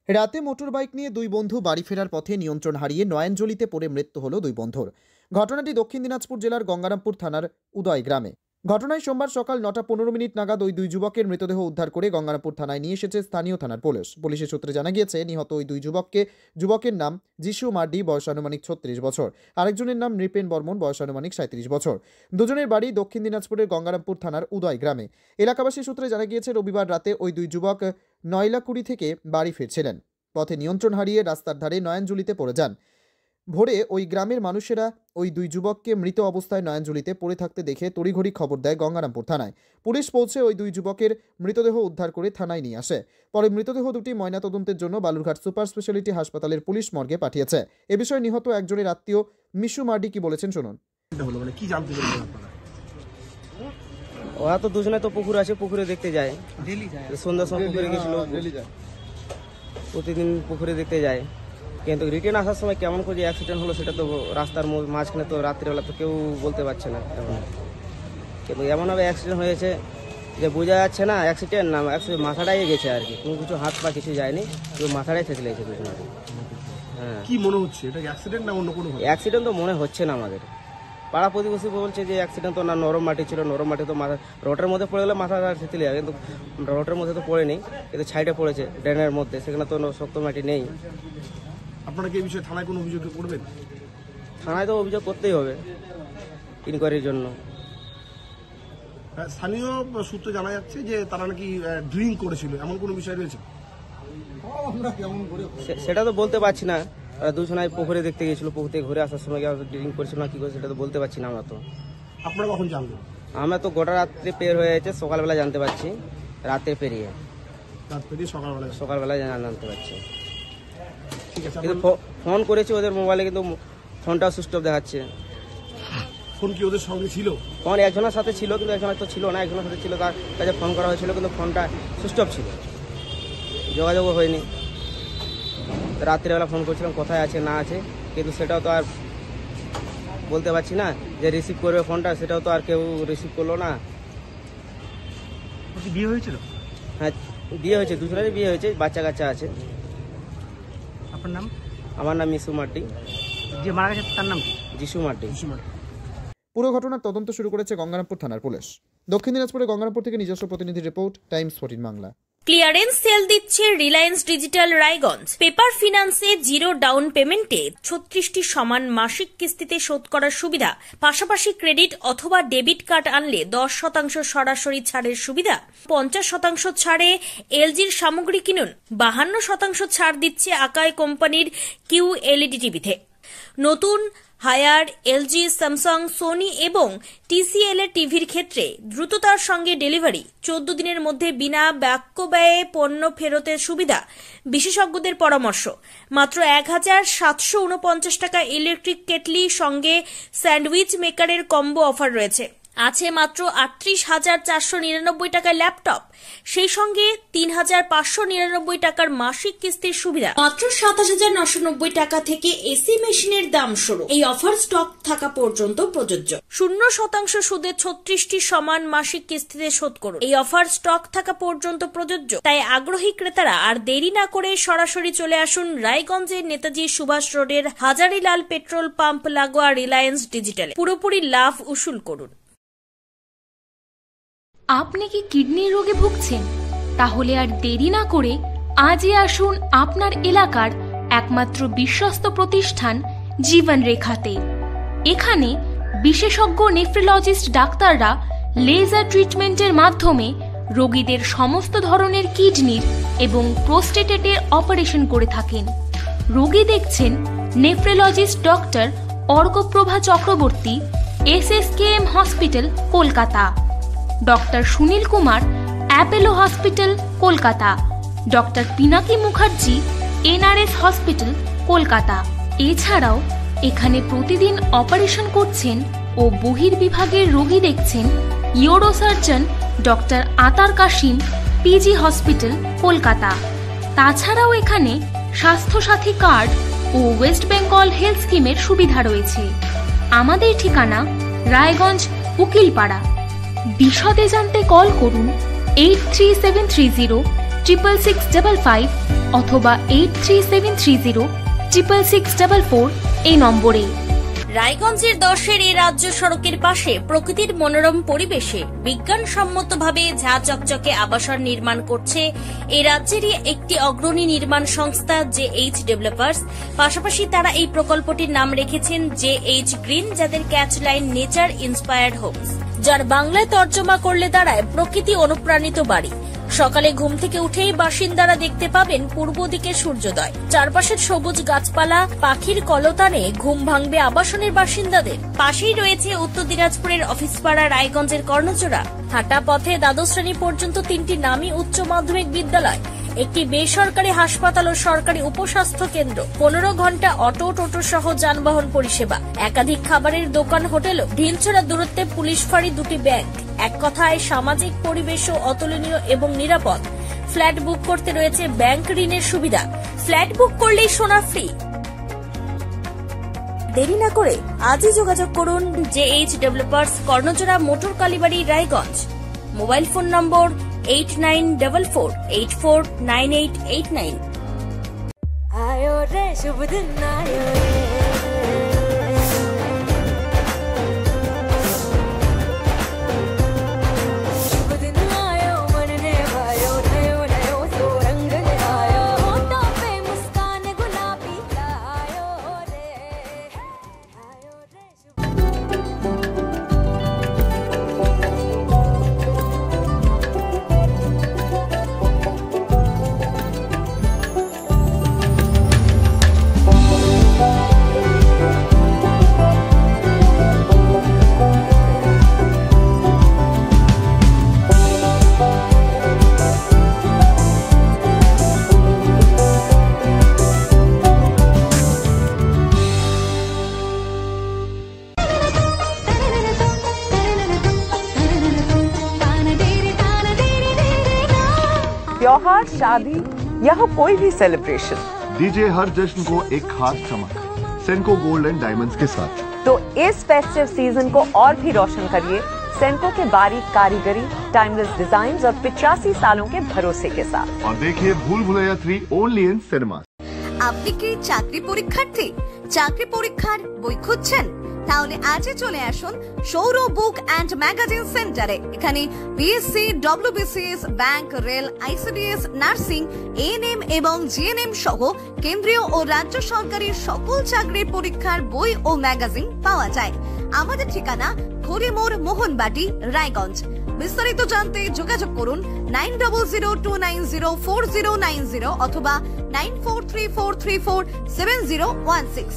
রাতে মোটরবাইক নিয়ে দুই বন্ধু বাড়ি ফেরার পথে নিয়ন্ত্রণ হারিয়ে নয়নজলিতে পড়ে মৃত্যু হল দুই বন্ধুর। ঘটনাটি দক্ষিণ দিনাজপুর জেলার গঙ্গারামপুর থানার উদয় গ্রামে। ঘটনায় সোমবার সকাল 9টা 15 মিনিট নাগাদ ওই দুই যুবকের মৃতদেহ উদ্ধার করে গঙ্গারামপুর থানায় নিয়ে এসেছে স্থানীয় থানার পুলিশ। পুলিশের সূত্রে জানা গিয়েছে, নিহত ওই দুই যুবকের নাম যিশু মার্ডি, বয়স আনুমানিক 36 বছর। আরেকজনের নাম নৃপেন বর্মন, বয়স আনুমানিক 37 বছর। দুজনের বাড়ি দক্ষিণ দিনাজপুরের গঙ্গারামপুর থানার উদয় গ্রামে। এলাকাবাসী সূত্রে জানা গিয়েছে, রবিবার রাতে ওই দুই যুবক নয়লাকুড়ি থেকে বাড়ি ফিরছিলেন। পথে নিয়ন্ত্রণ হারিয়ে রাস্তার ধারে নয়নজলিতে পড়ে যান। ভোরে ওই গ্রামের মানুষেরা ওই দুই যুবককে মৃত অবস্থায় নয়নজলিতে পড়ে থাকতে দেখে তড়িঘড়ি খবর দেয় গঙ্গারামপুর থানায়। পুলিশ পৌঁছে ওই দুই যুবকের মৃতদেহ উদ্ধার করে থানায় নিয়ে আসে। পরে মৃতদেহ দুটি ময়নাতদন্তের জন্য বালুরঘাট সুপার স্পেশালিটি হাসপাতালের পুলিশ মর্গে পাঠিয়েছে। এ বিষয়ে নিহত একজনের আত্মীয় মিশু মার্ডি কি বলেছেন শুনুন। ওরা তো দুজনে তো পুকুর আছে, পুকুরে দেখতে যায়, সন্ধ্যার সময় পুকুরে গেছিল, প্রতিদিন পুকুরে দেখতে যায়। কিন্তু রিটার্ন আসার সময় কেমন করে যে অ্যাক্সিডেন্ট হলো সেটা তো রাস্তার মাঝখানে তো রাত্রিবেলা তো কেউ বলতে পারছে না। কিন্তু এমনভাবে অ্যাক্সিডেন্ট হয়েছে যে বোঝা যাচ্ছে না অ্যাক্সিডেন্ট না, মাথাটাই গেছে আর কি, কোনো কিছু হাত পা কিছু যায়নি, কেউ মাথাটাই থেকে লেগেছে দুজনের। হ্যাঁ, কি মনে হচ্ছে এটা অ্যাক্সিডেন্ট না অন্য কোনো? অ্যাক্সিডেন্ট তো মনে হচ্ছে না আমাদের। পাড়া প্রতিবেশী বলছে যে অ্যাক্সিডেন্ট তো না, নরম মাটি ছিল, নরম মাটি তো মাথা রোডের মধ্যে পড়ে গেলে মাথা থেতলে যায়, কিন্তু রোডের মধ্যে তো পড়েনি, কিন্তু সাইডে পড়েছে ড্রেনের মধ্যে, সেখানে তো শক্ত মাটি নেই। আপনারা কি এই বিষয়ে থানায় কোনো অভিযোগ করবেন? থানায় তো অভিযোগ করতেই হবে ইনকোয়ারির জন্য। স্থানীয় সূত্রে জানা যাচ্ছে যে তারা নাকি ড্রিঙ্ক করেছিল, এমন কোনো বিষয় রয়েছে? সেটা তো বলতে পারছি না। দুজনায় পুকুরে দেখতে গেছিল, পুকুর থেকে ঘুরে আসার সময় ড্রিঙ্ক করেছিল না কি করেছিল সেটা তো বলতে পারছি না আমরা। তো আপনারা কখন জানলেন? আমরা তো গোটা রাত্রে পের হয়ে যাচ্ছে, সকালবেলা জানতে পারছি, রাতে পেরিয়ে সকালবেলা জানতে পারছি। কিন্তু ফোন করেছি ওদের মোবাইলে, কিন্তু ফোনটাও সুইচ অফ দেখাচ্ছে। ফোন কি ওদের সঙ্গে ছিল? ফোন একজনের সাথে ছিল, কিন্তু একজনের তো ছিল না, একজনের সাথে ছিল, তার কাছে ফোন করা হয়েছিল, কিন্তু ফোনটা সুইচ অফ ছিল, যোগাযোগও হয়নি। রাত্রিবেলা ফোন করছিলাম কোথায় আছে না আছে, কিন্তু সেটাও তো আর বলতে পারছি না। যে রিসিভ করবে ফোনটা, সেটাও তো আর কেউ রিসিভ করলো না। বিয়ে হয়েছিল? হ্যাঁ, বিয়ে হয়েছে, দুজনেরই বিয়ে হয়েছে, বাচ্চা কাচ্চা আছে। আপনার নাম? আমার নাম মিশু মার্ডি। যে মারা গেছে তার নাম কি? যিশু মার্ডি। পুরো ঘটনার তদন্ত শুরু করেছে গঙ্গারামপুর থানার পুলিশ। দক্ষিণ দিনাজপুরে গঙ্গারামপুর থেকে নিজস্ব প্রতিনিধি report, Times 14 Bangla. Clearance sale দিচ্ছে রিলায়েন্স ডিজিটাল রায়গঞ্জ। পেপার ফিন্যান্সে 0 ডাউন পেমেন্টে 36টি সমান মাসিক কিস্তিতে শোধ করার সুবিধা, পাশাপাশি ক্রেডিট অথবা ডেবিট কার্ড আনলে 10% সরাসরি ছাড়ের সুবিধা, 50% ছাড়ে এলজির সামগ্রী কিনুন, 52% ছাড় দিচ্ছে আকাই কোম্পানির QLED টিভিতে। নতুন হায়ার এলজি, স্যামসাং, সোনি এবং TCL এর টিভির ক্ষেত্রে দ্রুততার সঙ্গে ডেলিভারি, 14 দিনের মধ্যে বিনা বাক্য ব্যয়ে পণ্য ফেরতের সুবিধা, বিশেষজ্ঞদের পরামর্শ। মাত্র 1749 টাকা ইলেকট্রিক কেটলি সঙ্গে স্যান্ডউইচ মেকারের কম্বো অফার রয়েছে। আছে মাত্র 38,499 টাকার ল্যাপটপ, সেই সঙ্গে 3,599 টাকার মাসিক কিস্তির সুবিধা। মাত্র 27,990 টাকা থেকে এসি মেশিনের দাম শুরু। এই অফার স্টক থাকা পর্যন্ত প্রযোজ্য। 0% সুদে 36টি সমান মাসিক কিস্তিতে শোধ করুন। এই অফার স্টক থাকা পর্যন্ত প্রযোজ্য। তাই আগ্রহী ক্রেতারা আর দেরি না করে সরাসরি চলে আসুন রায়গঞ্জের নেতাজি সুভাষ রোডের হাজারিলাল পেট্রোল পাম্প লাগোয়া রিলায়েন্স ডিজিটালে। পুরোপুরি লাভ উসুল করুন। আপনি কি কিডনির রোগে ভুগছেন? তাহলে আর দেরি না করে আজই আসুন আপনার এলাকার একমাত্র বিশ্বস্ত প্রতিষ্ঠান জীবন রেখাতে। এখানে বিশেষজ্ঞ নেফ্রোলজিস্ট ডাক্তাররা লেজার ট্রিটমেন্টের মাধ্যমে রোগীদের সমস্ত ধরনের কিডনির এবং প্রোস্টেটের অপারেশন করে থাকেন। রোগী দেখছেন nephrologist doctor Arkaprabha Chakraborty, SSKM hospital, Kolkata. Doctor Sunil Kumar, Apollo hospital, Kolkata. Doctor Pinaki Mukherjee, NRS hospital, Kolkata. এছাড়াও এখানে প্রতিদিন অপারেশন করছেন ও বহির্বিভাগের রোগী দেখছেন ইউরোসার্জন ডক্টর আতার কাশিম, PG হসপিটাল, কলকাতা। তাছাড়াও এখানে স্বাস্থ্যসাথী কার্ড ও ওয়েস্ট বেঙ্গল হেলথ স্কিমের সুবিধা রয়েছে। আমাদের ঠিকানা রায়গঞ্জ, উকিলপাড়া। বিশদে জানতে কল করুন 83730 6655 অথবা 83730 66644 এই নম্বরে। রায়গঞ্জের 10-এর এই রাজ্য সড়কের পাশে প্রকৃতির মনোরম পরিবেশে বিজ্ঞানসম্মতভাবে ঝা চকচকে আবাসন নির্মাণ করছে এই রাজ্যেরই একটি অগ্রণী নির্মাণ সংস্থা JH ডেভেলপার্স। পাশাপাশি তারা এই প্রকল্পটির নাম রেখেছেন JH গ্রিন, যাদের ক্যাচলাইন নেচার ইন্সপায়ার্ড হোমস, যার বাংলায় তর্জমা করলে দাঁড়ায় প্রকৃতি অনুপ্রাণিত বাড়ি। সকালে ঘুম থেকে উঠেই বাসিন্দারা দেখতে পাবেন পূর্ব দিকে সূর্যোদয়, চারপাশের সবুজ গাছপালা, পাখির কলতানে ঘুম ভাঙবে আবাসনের বাসিন্দাদের। পাশেই রয়েছে উত্তর দিনাজপুরের অফিসপাড়া রায়গঞ্জের কর্ণচূড়া। হাঁটা পথে দ্বাদশ শ্রেণী পর্যন্ত 3টি নামী উচ্চ মাধ্যমিক বিদ্যালয়, একটি বেসরকারি হাসপাতাল ও সরকারি উপস্বাস্থ্য কেন্দ্র, 15 ঘন্টা অটো টোটো সহ যানবাহন পরিষেবা, একাধিক খাবারের দোকান, হোটেলও, ঢিলছড়া দূরত্বে পুলিশ ফাঁড়ি, 2টি ব্যাংক। এক কথায় সামাজিক পরিবেশও অতুলনীয় এবং নিরাপদ। ফ্ল্যাট বুক করতে রয়েছে ব্যাংক ঋণের সুবিধা। ফ্ল্যাট বুক করলেই সোনা ফ্রি। দেরি না করে আজই যোগাযোগ করুন JH developers, Karnachura, motor Kalibari, Raiganj. Mobile phone number 8944849889। आयो रे शुभ दिन आयो रे, शुभ दिन आयो मन ने भायो, नयो नयो तो रंग ले आयो, होठों पे मुस्कान गुलाबी आयो रे, आयो रे शुभ त्योहार, शादी या हो कोई भी सेलिब्रेशन, दीजिए हर जश्न को एक खास चमक सेंको गोल्ड एंड डायमंड्स के साथ। तो इस फेस्टिव सीजन को और भी रोशन करिए सेंको के बारीक कारीगरी, टाइमलेस डिजाइन और 85 सालों के भरोसे के साथ। और देखिए भूल भुलैया 3 ओनली इन सिनेमा। আপনি কি চাকরি পরীক্ষার্থী? চাকরি পরীক্ষার বই খুঁজছেন? তাহলে আজই চলে আসুন সৌর বুক অ্যান্ড ম্যাগাজিন সেন্টারে। এখানে BSc, WBCS, bank, rail, ICDS, nursing, ANM এবং GNM সহ কেন্দ্রীয় ও রাজ্য সরকারের সকল চাকরির পরীক্ষার বই ও ম্যাগাজিন পাওয়া যায়। আমাদের ঠিকানা খড়িমোড়, মোহনবাটি, রায়গঞ্জ। বিস্তারিত জানতে যোগাযোগ করুন 9002904090 অথবা 9434347016।